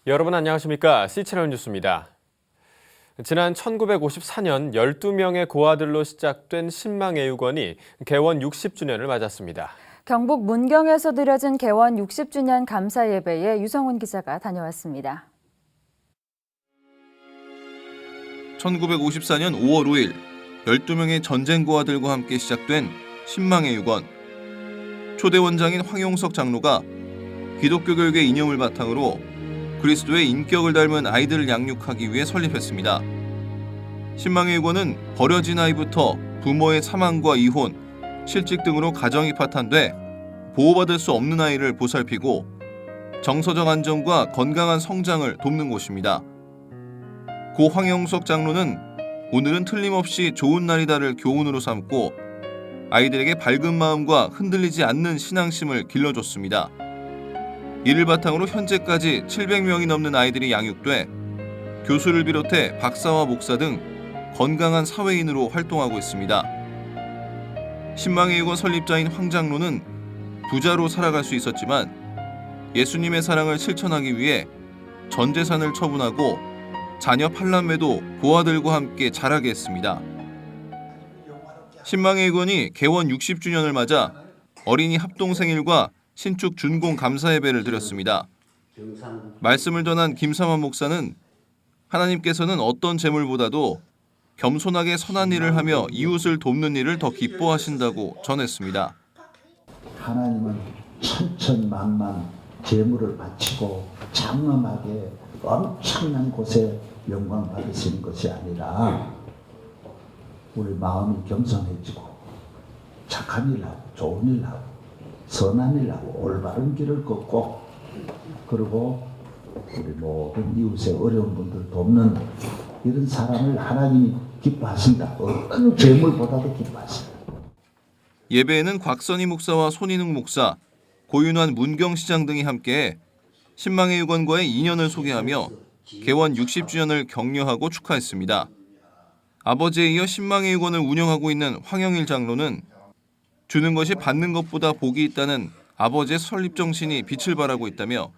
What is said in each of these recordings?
여러분 안녕하십니까? C채널 뉴스입니다. 지난 1954년 12명의 고아들로 시작된 신망애육원이 개원 60주년을 맞았습니다. 경북 문경에서 드려진 개원 60주년 감사 예배에 유성훈 기자가 다녀왔습니다. 1954년 5월 5일 12명의 전쟁 고아들과 함께 시작된 신망애육원. 초대 원장인 황용석 장로가 기독교 교육의 이념을 바탕으로 그리스도의 인격을 닮은 아이들을 양육하기 위해 설립했습니다. 신망애육원은 버려진 아이부터 부모의 사망과 이혼, 실직 등으로 가정이 파탄돼 보호받을 수 없는 아이를 보살피고 정서적 안정과 건강한 성장을 돕는 곳입니다. 고 황영석 장로는 오늘은 틀림없이 좋은 날이다를 교훈으로 삼고 아이들에게 밝은 마음과 흔들리지 않는 신앙심을 길러줬습니다. 이를 바탕으로 현재까지 700명이 넘는 아이들이 양육돼 교수를 비롯해 박사와 목사 등 건강한 사회인으로 활동하고 있습니다. 신망애육원 설립자인 황 장로는 부자로 살아갈 수 있었지만 예수님의 사랑을 실천하기 위해 전 재산을 처분하고 자녀 8남매도 고아들과 함께 자라게 했습니다. 신망애육원이 개원 60주년을 맞아 어린이 합동생일과 신축 준공 감사 예배를 드렸습니다. 말씀을 전한 김삼환 목사는 하나님께서는 어떤 재물보다도 겸손하게 선한 일을 하며 이웃을 돕는 일을 더 기뻐하신다고 전했습니다. 하나님은 천천만만 재물을 바치고 장엄하게 엄청난 곳에 영광 받으시는 것이 아니라 우리 마음이 겸손해지고 착한 일 하고 좋은 일 하고 선한 일 하고 올바른 길을 걷고 그리고 우리 모든 이웃의 어려운 분들 돕는 이런 사람을 하나님이 기뻐하신다. 어떤 재물보다도 기뻐하신다. 예배에는 곽선희 목사와 손인웅 목사, 고윤환 문경시장 등이 함께 신망애육원과의 인연을 소개하며 개원 60주년을 격려하고 축하했습니다. 아버지에 이어 신망애육원을 운영하고 있는 황영일 장로는 주는 것이 받는 것보다 복이 있다는 아버지의 설립 정신이 빛을 발하고 있다며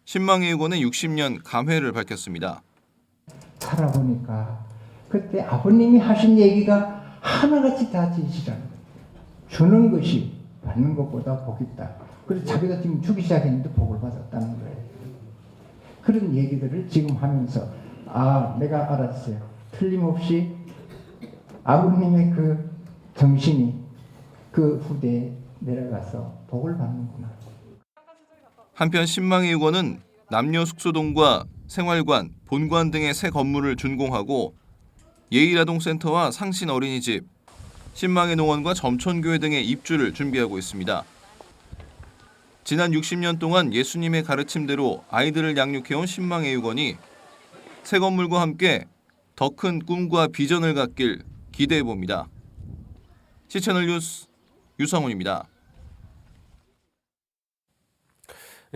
신망애육원의 60년 감회를 밝혔습니다. 살아보니까 그때 아버님이 하신 얘기가 하나같이 다 진실한 거예요. 주는 것이 받는 것보다 복이 있다. 그래서 자기가 지금 주기 시작했는데 복을 받았다는 거예요. 그런 얘기들을 지금 하면서 내가 알았어요. 틀림없이 아버님의 그 정신이 그 후대에 내려가서 복을 받는구나. 한편 신망애육원은 남녀 숙소동과 생활관, 본관 등의 새 건물을 준공하고 예의아동센터와 상신 어린이집, 신망의 농원과 점촌교회 등의 입주를 준비하고 있습니다. 지난 60년 동안 예수님의 가르침대로 아이들을 양육해온 신망애육원이 새 건물과 함께 더 큰 꿈과 비전을 갖길 기대해봅니다. C채널 뉴스 유성훈입니다.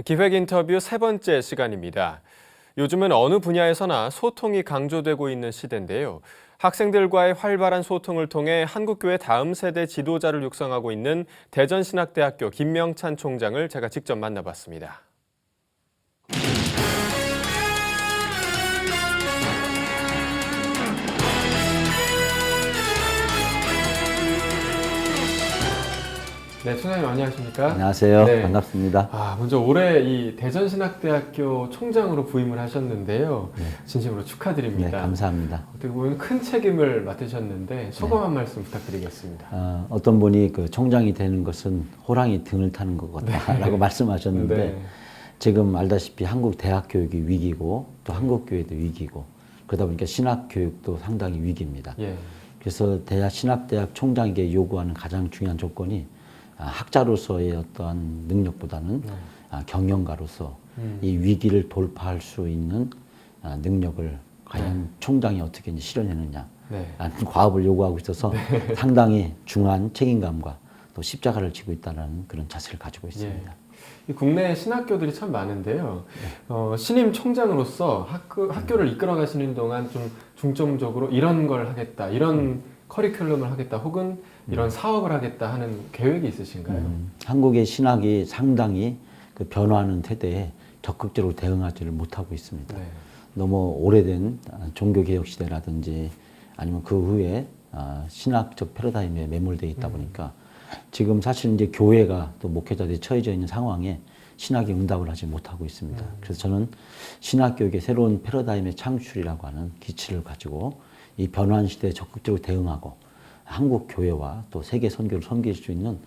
기획 인터뷰 세 번째 시간입니다. 요즘은 어느 분야에서나 소통이 강조되고 있는 시대인데요. 학생들과의 활발한 소통을 통해 한국교회 다음 세대 지도자를 육성하고 있는 대전신학대학교 김명찬 총장을 제가 직접 만나봤습니다. 네, 총장님 안녕하십니까? 안녕하세요. 네. 반갑습니다. 먼저 올해 이 대전신학대학교 총장으로 부임을 하셨는데요. 네. 진심으로 축하드립니다. 네, 감사합니다. 어떻게 보면 큰 책임을 맡으셨는데 소감 한 말씀 부탁드리겠습니다. 어떤 분이 그 총장이 되는 것은 호랑이 등을 타는 것 같다라고 말씀하셨는데 네. 지금 알다시피 한국 대학 교육이 위기고 또 한국 교회도 위기고 그러다 보니까 신학 교육도 상당히 위기입니다. 예. 그래서 신학대학 총장에게 요구하는 가장 중요한 조건이 학자로서의 어떠한 능력보다는 경영가로서 이 위기를 돌파할 수 있는 능력을 과연 총장이 어떻게 실현해내느냐 라는 과업을 요구하고 있어서 상당히 중한 책임감과 또 십자가를 지고 있다는 그런 자세를 가지고 있습니다. 이 국내 신학교들이 참 많은데요. 신임 총장으로서 학교를 이끌어 가시는 동안 좀 중점적으로 이런 걸 하겠다, 이런 커리큘럼을 하겠다, 혹은 이런 사업을 하겠다 하는 계획이 있으신가요? 한국의 신학이 상당히 그 변화하는 세대에 적극적으로 대응하지를 못하고 있습니다. 네. 너무 오래된 종교개혁 시대라든지 아니면 그 후에 신학적 패러다임에 매몰되어 있다 보니까 지금 사실 이제 교회가 또 목회자들이 처해져 있는 상황에 신학이 응답을 하지 못하고 있습니다. 그래서 저는 신학교육의 새로운 패러다임의 창출이라고 하는 기치를 가지고 이 변환 시대에 적극적으로 대응하고 한국 교회와 또 세계 선교를 섬길 수 있는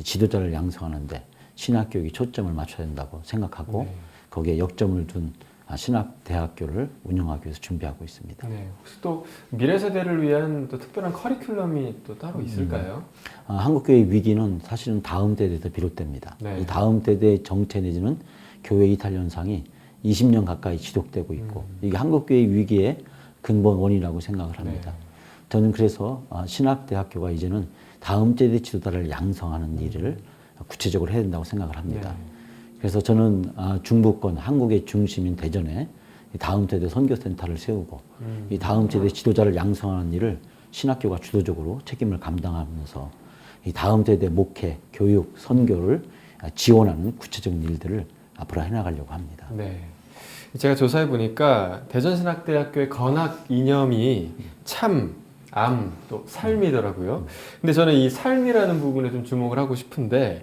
지도자를 양성하는데 신학교육이 초점을 맞춰야 된다고 생각하고 거기에 역점을 둔 신학대학교를 운영하기 위해서 준비하고 있습니다. 네. 혹시 또 미래 세대를 위한 또 특별한 커리큘럼이 또 따로 있을까요? 한국교회의 위기는 사실은 다음 세대에서 비롯됩니다. 네. 이 다음 세대의 정체 내지는 교회 이탈 현상이 20년 가까이 지속되고 있고 이게 한국교회의 위기의 근본 원인이라고 생각을 합니다. 네. 저는 그래서 신학대학교가 이제는 다음 세대 지도자를 양성하는 일을 구체적으로 해야 된다고 생각을 합니다. 네. 그래서 저는 중부권 한국의 중심인 대전에 이 다음 세대 선교센터를 세우고 이 다음 세대 지도자를 양성하는 일을 신학교가 주도적으로 책임을 감당하면서 이 다음 세대 목회, 교육, 선교를 지원하는 구체적인 일들을 앞으로 해나가려고 합니다. 네. 제가 조사해 보니까 대전신학대학교의 건학 이념이 참, 암, 또 삶이더라고요. 근데 저는 이 삶이라는 부분에 좀 주목을 하고 싶은데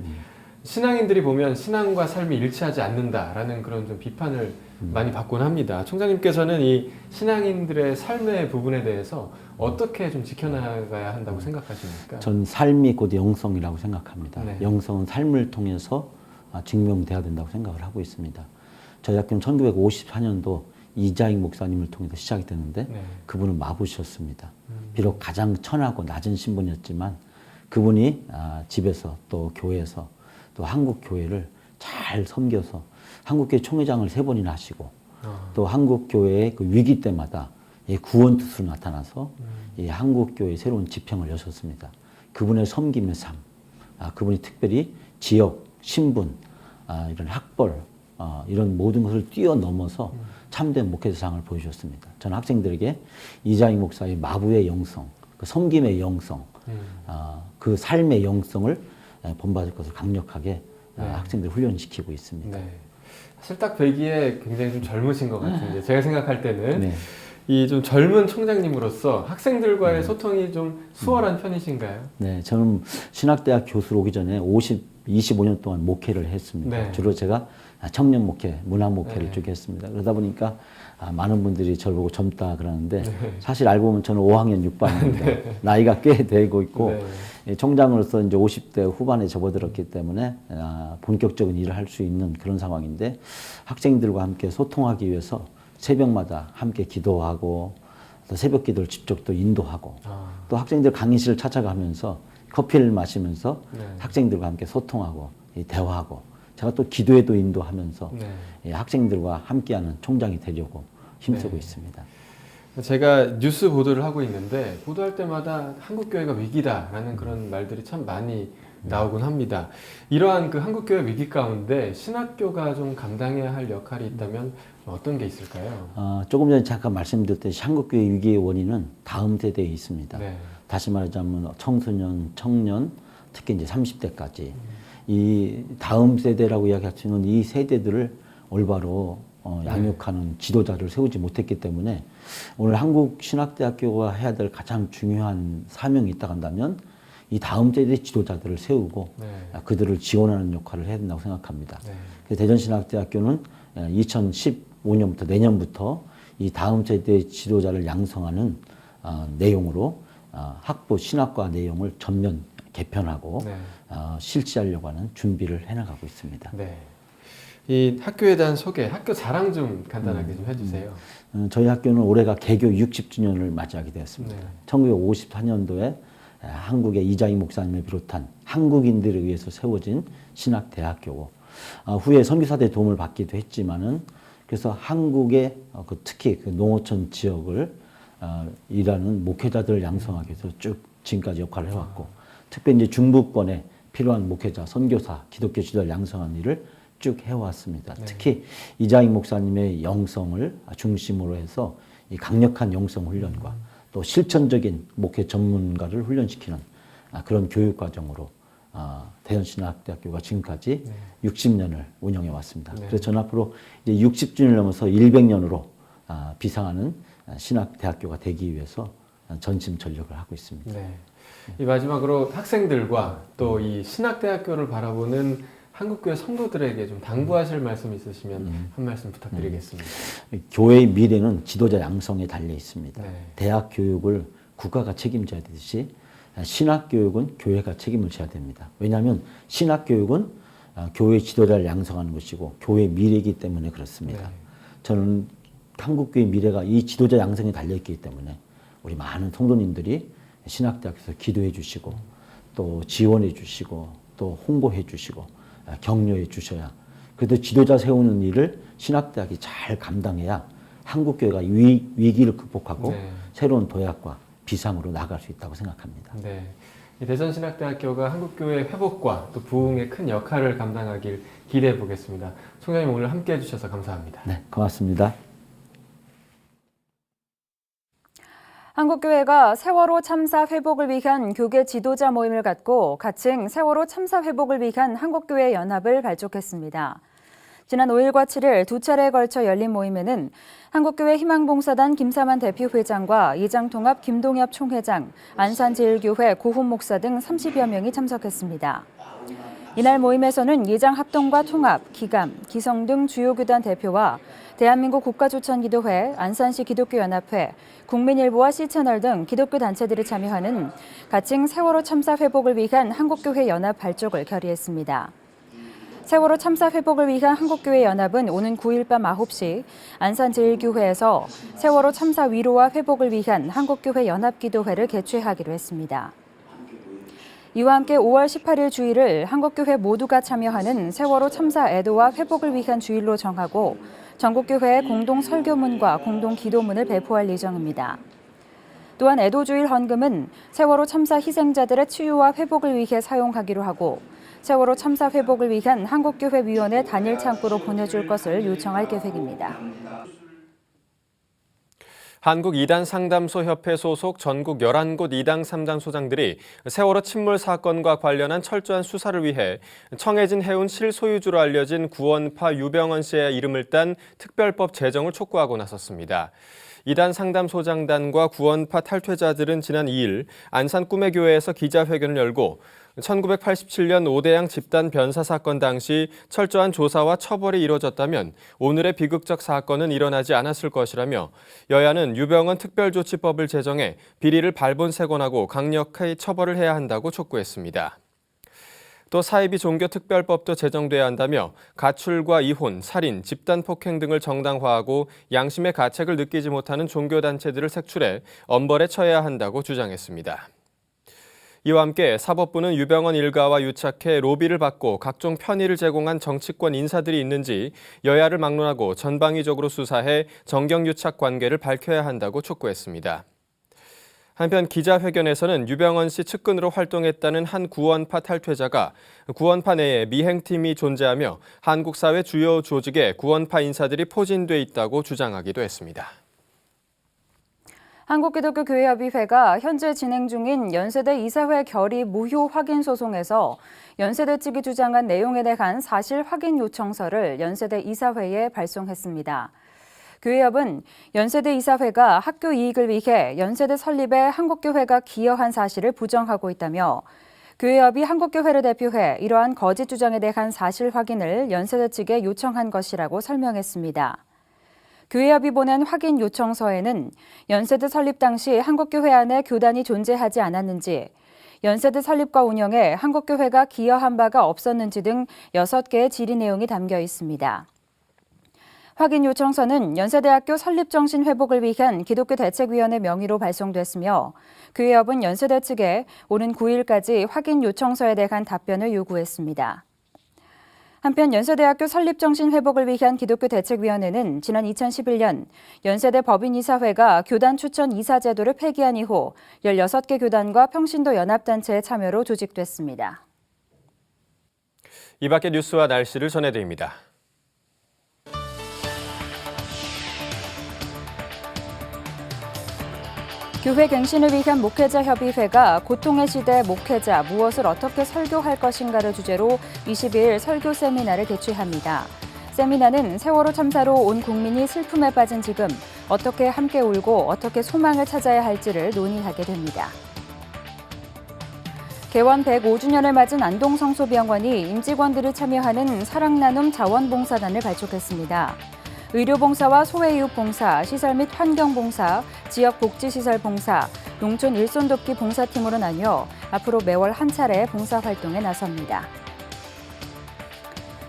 신앙인들이 보면 신앙과 삶이 일치하지 않는다라는 그런 좀 비판을 많이 받곤 합니다. 총장님께서는 이 신앙인들의 삶의 부분에 대해서 어떻게 좀 지켜나가야 한다고 생각하십니까? 전 삶이 곧 영성이라고 생각합니다. 네. 영성은 삶을 통해서 증명돼야 된다고 생각을 하고 있습니다. 저희 학교는 1954년도 이자익 목사님을 통해서 시작이 됐는데 네. 그분은 마부셨습니다. 비록 가장 천하고 낮은 신분이었지만 그분이 집에서 또 교회에서 또 한국 교회를 잘 섬겨서 한국교회 총회장을 3번이나 하시고 또 한국교회의 그 위기 때마다 구원 투수로 나타나서 이 한국교회의 새로운 지평을 여셨습니다. 그분의 섬김의 삶, 그분이 특별히 지역, 신분, 이런 학벌, 이런 모든 것을 뛰어넘어서 참된 목회자상을 보여주셨습니다. 저는 학생들에게 이자익 목사의 마부의 영성, 그 섬김의 영성, 그 삶의 영성을 본받을 것을 강력하게 학생들 훈련시키고 있습니다. 네. 사실 딱 뵈기에 굉장히 좀 젊으신 것 같은데 제가 생각할 때는 네. 이 좀 젊은 총장님으로서 학생들과의 소통이 좀 수월한 편이신가요? 네, 저는 신학대학 교수로 오기 전에 25년 동안 목회를 했습니다. 네. 주로 제가 청년 목회, 문화 목회를 네. 쭉 했습니다. 그러다 보니까 많은 분들이 저를 보고 젊다 그러는데 사실 알고 보면 저는 5학년 6반입니다. 나이가 꽤 되고 있고 총장으로서 이제 50대 후반에 접어들었기 때문에 본격적인 일을 할 수 있는 그런 상황인데 학생들과 함께 소통하기 위해서 새벽마다 함께 기도하고 또 새벽 기도를 직접 또 인도하고 또 학생들 강의실을 찾아가면서 커피를 마시면서 학생들과 함께 소통하고 대화하고 제가 또 기도에도 인도하면서 학생들과 함께하는 총장이 되려고 힘쓰고 있습니다. 제가 뉴스 보도를 하고 있는데 보도할 때마다 한국교회가 위기다라는 그런 말들이 참 많이 나오곤 합니다. 이러한 그 한국교회 위기 가운데 신학교가 좀 감당해야 할 역할이 있다면 어떤 게 있을까요? 조금 전에 잠깐 말씀드렸듯이 한국교회 위기의 원인은 다음 세대에 있습니다. 네. 다시 말하자면 청소년, 청년, 특히 이제 30대까지 이 다음 세대라고 이야기할 수 있는 이 세대들을 올바로 양육하는 지도자를 세우지 못했기 때문에 오늘 한국신학대학교가 해야 될 가장 중요한 사명이 있다고 한다면 이 다음 세대 지도자들을 세우고 그들을 지원하는 역할을 해야 된다고 생각합니다. 그래서 대전신학대학교는 2015년부터 내년부터 이 다음 세대 지도자를 양성하는 내용으로 학부 신학과 내용을 전면 개편하고 실시하려고 하는 준비를 해나가고 있습니다. 네. 이 학교에 대한 소개, 학교 자랑 좀 간단하게 좀 해주세요. 저희 학교는 올해가 개교 60주년을 맞이하게 되었습니다. 네. 1954년도에 한국의 이자익 목사님을 비롯한 한국인들을 위해서 세워진 신학대학교고 후에 선교사들의 도움을 받기도 했지만은 그래서 한국의 특히 그 농어촌 지역을 일하는 목회자들을 양성하기 위해서 쭉 지금까지 역할을 해왔고 특별히 이제 중부권에 필요한 목회자, 선교사, 기독교 지도자를 양성하는 일을 쭉 해왔습니다. 특히 이자익 목사님의 영성을 중심으로 해서 이 강력한 영성 훈련과 또 실천적인 목회 전문가를 훈련시키는 그런 교육 과정으로 대전신학대학교가 지금까지 60년을 운영해 왔습니다. 네. 그래서 저는 앞으로 이제 60주년을 넘어서 100년으로 비상하는 신학대학교가 되기 위해서 전심전력을 하고 있습니다. 네. 이 마지막으로 학생들과 또 이 신학대학교를 바라보는 한국교회 성도들에게 좀 당부하실 말씀 있으시면 한 말씀 부탁드리겠습니다. 교회의 미래는 지도자 양성에 달려 있습니다. 네. 대학 교육을 국가가 책임져야 되듯이 신학 교육은 교회가 책임을 져야 됩니다. 왜냐하면 신학 교육은 교회 지도자를 양성하는 것이고 교회의 미래이기 때문에 그렇습니다. 네. 저는 한국교회 미래가 이 지도자 양성에 달려 있기 때문에 우리 많은 성도님들이 신학대학에서 기도해 주시고 또 지원해 주시고 또 홍보해 주시고 격려해 주셔야, 그래도 지도자 세우는 일을 신학대학이 잘 감당해야 한국교회가 위기를 극복하고 네. 새로운 도약과 비상으로 나갈 수 있다고 생각합니다. 네. 이 대전신학대학교가 한국교회 회복과 또 부흥의 큰 역할을 감당하길 기대해 보겠습니다. 총장님 오늘 함께 해주셔서 감사합니다. 네, 고맙습니다. 한국교회가 세월호 참사 회복을 위한 교계 지도자 모임을 갖고 가칭 세월호 참사 회복을 위한 한국교회 연합을 발족했습니다. 지난 5일과 7일 두 차례에 걸쳐 열린 모임에는 한국교회 희망봉사단 김사만 대표회장과 이장통합 김동엽 총회장, 안산제일교회 고훈 목사 등 30여 명이 참석했습니다. 이날 모임에서는 예장합동과 통합, 기감, 기성 등 주요 교단 대표와 대한민국 국가조천기도회, 안산시 기독교연합회, 국민일보와 C채널 등 기독교 단체들이 참여하는 가칭 세월호 참사 회복을 위한 한국교회 연합 발족을 결의했습니다. 세월호 참사 회복을 위한 한국교회 연합은 오는 9일 밤 9시 안산제일교회에서 세월호 참사 위로와 회복을 위한 한국교회 연합기도회를 개최하기로 했습니다. 이와 함께 5월 18일 주일을 한국교회 모두가 참여하는 세월호 참사 애도와 회복을 위한 주일로 정하고 전국교회에 공동 설교문과 공동 기도문을 배포할 예정입니다. 또한 애도주일 헌금은 세월호 참사 희생자들의 치유와 회복을 위해 사용하기로 하고 세월호 참사 회복을 위한 한국교회위원회 단일 창구로 보내줄 것을 요청할 계획입니다. 한국이단상담소협회 소속 전국 11곳 이당 3단 소장들이 세월호 침몰 사건과 관련한 철저한 수사를 위해 청해진 해운 실소유주로 알려진 구원파 유병언 씨의 이름을 딴 특별법 제정을 촉구하고 나섰습니다. 이단 상담소장단과 구원파 탈퇴자들은 지난 2일 안산 꿈의교회에서 기자회견을 열고 1987년 오대양 집단 변사 사건 당시 철저한 조사와 처벌이 이뤄졌다면 오늘의 비극적 사건은 일어나지 않았을 것이라며 여야는 유병언 특별조치법을 제정해 비리를 발본색원하고 강력히 처벌을 해야 한다고 촉구했습니다. 또 사이비 종교특별법도 제정돼야 한다며 가출과 이혼, 살인, 집단폭행 등을 정당화하고 양심의 가책을 느끼지 못하는 종교단체들을 색출해 엄벌에 처해야 한다고 주장했습니다. 이와 함께 사법부는 유병언 일가와 유착해 로비를 받고 각종 편의를 제공한 정치권 인사들이 있는지 여야를 막론하고 전방위적으로 수사해 정경유착 관계를 밝혀야 한다고 촉구했습니다. 한편 기자회견에서는 유병언 씨 측근으로 활동했다는 한 구원파 탈퇴자가 구원파 내에 미행팀이 존재하며 한국 사회 주요 조직에 구원파 인사들이 포진돼 있다고 주장하기도 했습니다. 한국기독교교회협의회가 현재 진행 중인 연세대 이사회 결의 무효 확인 소송에서 연세대 측이 주장한 내용에 대한 사실 확인 요청서를 연세대 이사회에 발송했습니다. 교회협은 연세대 이사회가 학교 이익을 위해 연세대 설립에 한국교회가 기여한 사실을 부정하고 있다며 교회협이 한국교회를 대표해 이러한 거짓 주장에 대한 사실 확인을 연세대 측에 요청한 것이라고 설명했습니다. 교회협이 보낸 확인 요청서에는 연세대 설립 당시 한국교회 안에 교단이 존재하지 않았는지, 연세대 설립과 운영에 한국교회가 기여한 바가 없었는지 등 6개의 질의 내용이 담겨 있습니다. 확인 요청서는 연세대학교 설립 정신 회복을 위한 기독교 대책위원회 명의로 발송됐으며 교회협은 연세대 측에 오는 9일까지 확인 요청서에 대한 답변을 요구했습니다. 한편 연세대학교 설립 정신 회복을 위한 기독교 대책위원회는 지난 2011년 연세대 법인이사회가 교단 추천 이사 제도를 폐기한 이후 16개 교단과 평신도 연합단체의 참여로 조직됐습니다. 이 밖의 뉴스와 날씨를 전해드립니다. 교회 갱신을 위한 목회자협의회가 고통의 시대 목회자 무엇을 어떻게 설교할 것인가를 주제로 22일 설교 세미나를 개최합니다. 세미나는 세월호 참사로 온 국민이 슬픔에 빠진 지금 어떻게 함께 울고 어떻게 소망을 찾아야 할지를 논의하게 됩니다. 개원 105주년을 맞은 안동성소병원이 임직원들이 참여하는 사랑나눔 자원봉사단을 발족했습니다. 의료봉사와 소외이웃봉사, 시설 및 환경봉사, 지역복지시설봉사, 농촌 일손돕기 봉사팀으로 나뉘어 앞으로 매월 한 차례 봉사활동에 나섭니다.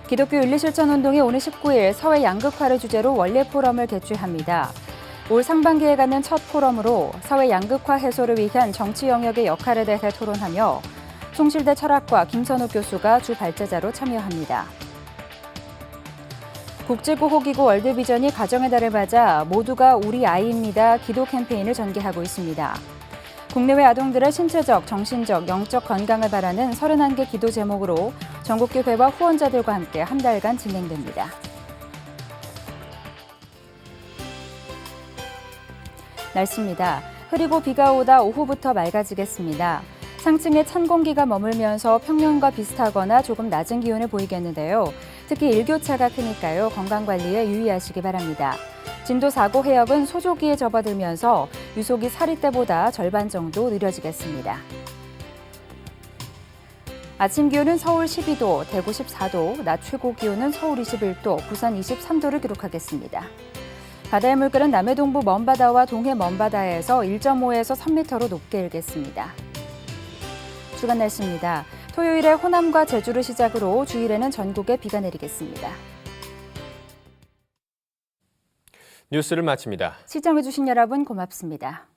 기독교 윤리실천운동이 오늘 19일 사회 양극화를 주제로 원례포럼을 개최합니다. 올 상반기에 갖는 첫 포럼으로 사회 양극화 해소를 위한 정치 영역의 역할에 대해 토론하며 송실대 철학과 김선욱 교수가 주 발제자로 참여합니다. 국제구호기구 월드비전이 가정의 달을 맞아 모두가 우리 아이입니다 기도 캠페인을 전개하고 있습니다. 국내외 아동들의 신체적, 정신적, 영적 건강을 바라는 31개 기도 제목으로 전국교회와 후원자들과 함께 한 달간 진행됩니다. 날씨입니다. 흐리고 비가 오다 오후부터 맑아지겠습니다. 상층에 찬 공기가 머물면서 평년과 비슷하거나 조금 낮은 기온을 보이겠는데요. 특히 일교차가 크니까요. 건강관리에 유의하시기 바랍니다. 진도 4고 해역은 소조기에 접어들면서 유속이 사리 때보다 절반 정도 느려지겠습니다. 아침 기온은 서울 12도, 대구 14도, 낮 최고 기온은 서울 21도, 부산 23도를 기록하겠습니다. 바다의 물결은 남해동부 먼바다와 동해 먼바다에서 1.5에서 3m로 높게 일겠습니다. 주간 날씨입니다. 토요일에 호남과 제주를 시작으로 주일에는 전국에 비가 내리겠습니다. 뉴스를 마칩니다. 시청해주신 여러분 고맙습니다.